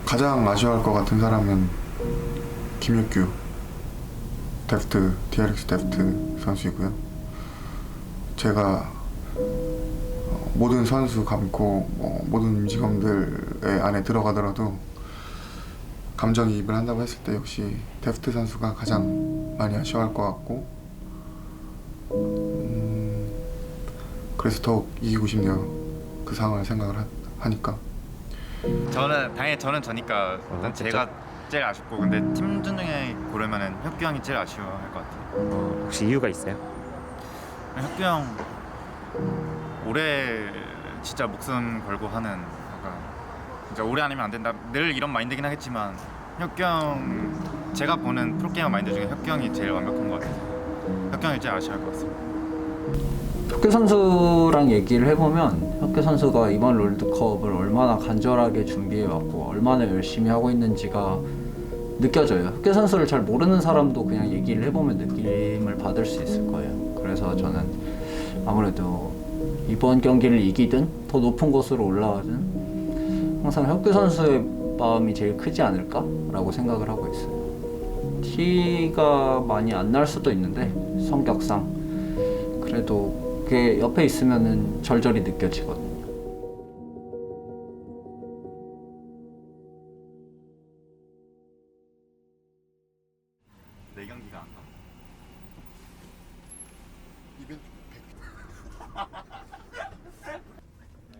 가장 아쉬워할 것 같은 사람은 김혁규, 데프트, DRX 데프트 선수이고요. 제가 모든 선수 감고 모든 임직원들의 안에 들어가더라도 감정이입을 한다고 했을 때 역시 데프트 선수가 가장 많이 아쉬워할 것 같고, 그래서 더욱 이기고 싶네요. 그 상황을 생각을 하니까. 당연히 저는 저니까 일단 제가 제일 아쉽고, 근데 팀 중에 고르면은 혁규 형이 제일 아쉬워할 것 같아요. 혹시 이유가 있어요? 혁규 형 올해 진짜 목숨 걸고 하는, 약간 진짜 올해 아니면 안 된다, 늘 이런 마인드긴 하겠지만 혁규 형, 제가 보는 프로게이머 마인드 중에 혁규 형이 제일 완벽한 것 같아서 혁규 형이 제일 아쉬워할 것 같습니다. 혁규 선수랑 얘기를 해보면 혁규 선수가 이번 롤드컵을 얼마나 간절하게 준비해왔고 얼마나 열심히 하고 있는지가 느껴져요. 혁규 선수를 잘 모르는 사람도 그냥 얘기를 해보면 느낌을 받을 수 있을 거예요. 그래서 저는 아무래도 이번 경기를 이기든 더 높은 곳으로 올라가든 항상 혁규 선수의 마음이 제일 크지 않을까라고 생각을 하고 있어요. 티가 많이 안 날 수도 있는데 성격상 그래도 그게 옆에 있으면은 절절히 느껴지거든요. 내 경기가 안 가. 이벤트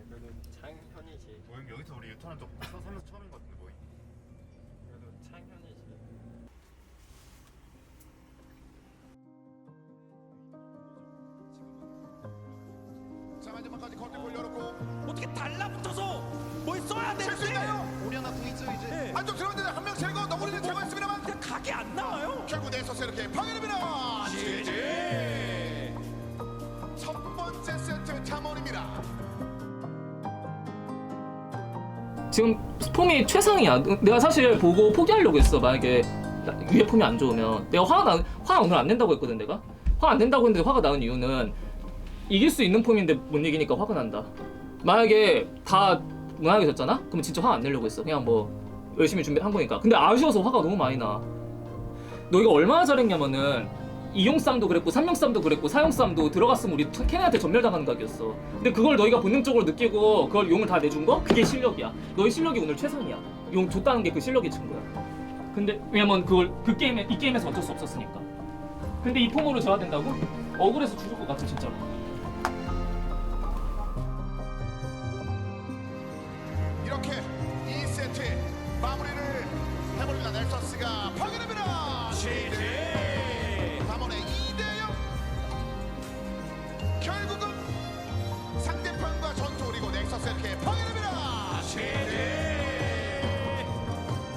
그래도 창현이지. 모임 여기서 우리 유턴한 적 살면서 처음인 것 같은데 모임. 그래도 창현이지. 자, 마지막까지 컨택볼 열었고 어떻게 달라붙어서 뭘 써야 칠수 되는데 있나요? 우리 하나 더 있어 이제. 네. 안쪽 들어갔는데 한 명 제거, 너구리는 제거했습니다만 그냥 각이 안 나와요. 결국 내서서 이렇게 파괴됩니다. GG. 첫 번째 세트 잠원입니다. 지금 폼이 최상이야. 내가 사실 보고 포기하려고 했어. 만약에 위에 폼이 안 좋으면 내가 화 오늘 안 낸다고 했거든. 내가 화 안 낸다고 했는데 화가 나는 이유는 이길 수 있는 폼인데 못 이기니까 화가 난다. 만약에 다 무난하게 졌잖아? 그러면 진짜 화 안 내려고 했어. 그냥 뭐 열심히 준비한 거니까. 근데 아쉬워서 화가 너무 많이 나. 너희가 얼마나 잘했냐면은 2용 싸움도 그랬고 3용 싸움도 그랬고 4용 싸움도 들어갔으면 우리 케네한테 전멸당하는 각이었어. 근데 그걸 너희가 본능적으로 느끼고 그걸 용을 다 내준 거? 그게 실력이야. 너희 실력이 오늘 최상이야. 용 줬다는 게 그 실력의 증거야. 근데 왜냐면 이 게임에서 어쩔 수 없었으니까. 근데 이 폼으로 져야 된다고? 억울해서 죽을 것 같아 진짜로. 이렇게 2세트 마무리를 해버립니다. 넥서스가 파괴됩니다. GG. 담원의 2대0. 결국은 상대편과 전투 그리고 넥서스 이렇게 파괴됩니다. GG.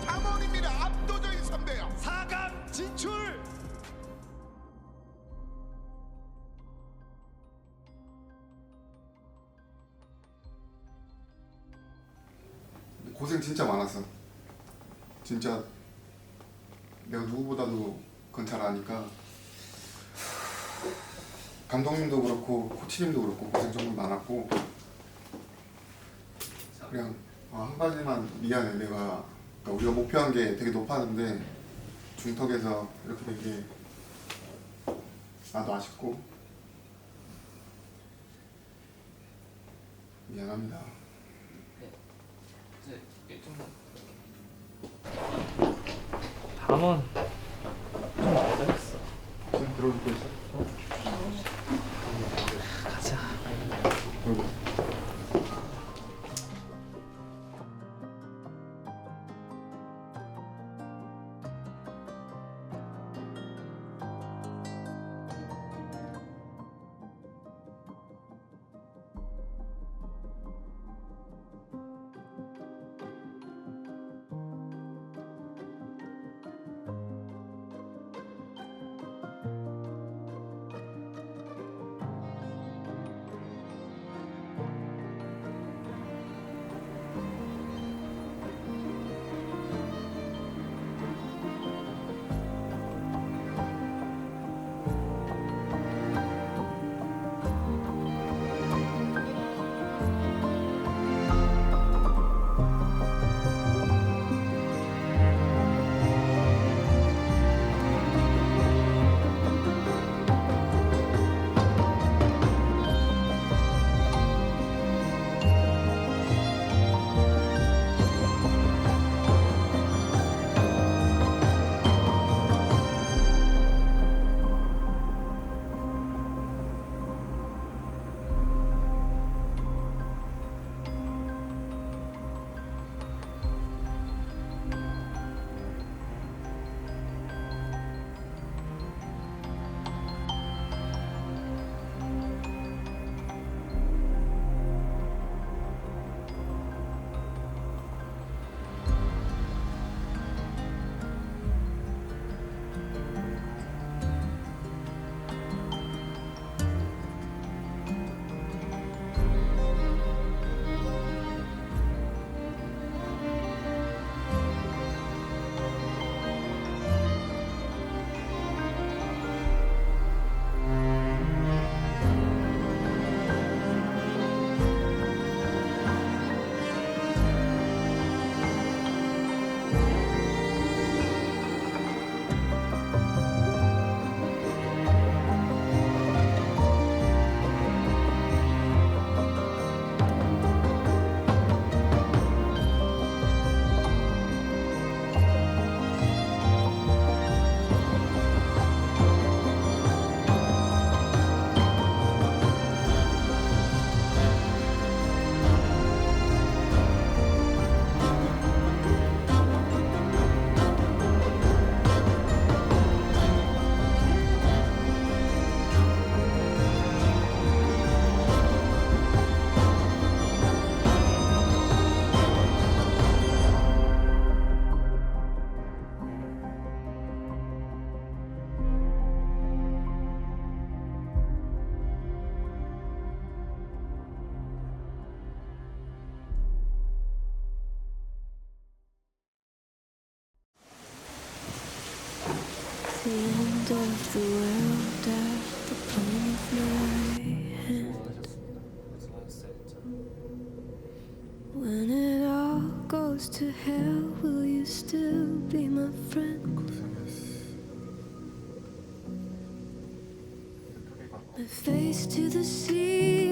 담원입니다. 압도적인 3대0. 4강 진출. 고생 진짜 많았어. 진짜 내가 누구보다도 그건 잘 아니까 감독님도 그렇고 코치님도 그렇고 고생 정말 많았고, 그냥 한 가지만 미안해. 내가 그러니까 우리가 목표한 게 되게 높았는데 중턱에서 이렇게 된 게 나도 아쉽고 미안합니다. 다음은 좀 잘했어. 지금 들어줄 거 있어? 가자. 어이구. end of the world at the palm of my hand. When it all goes to hell, will you still be my friend? My face to the sea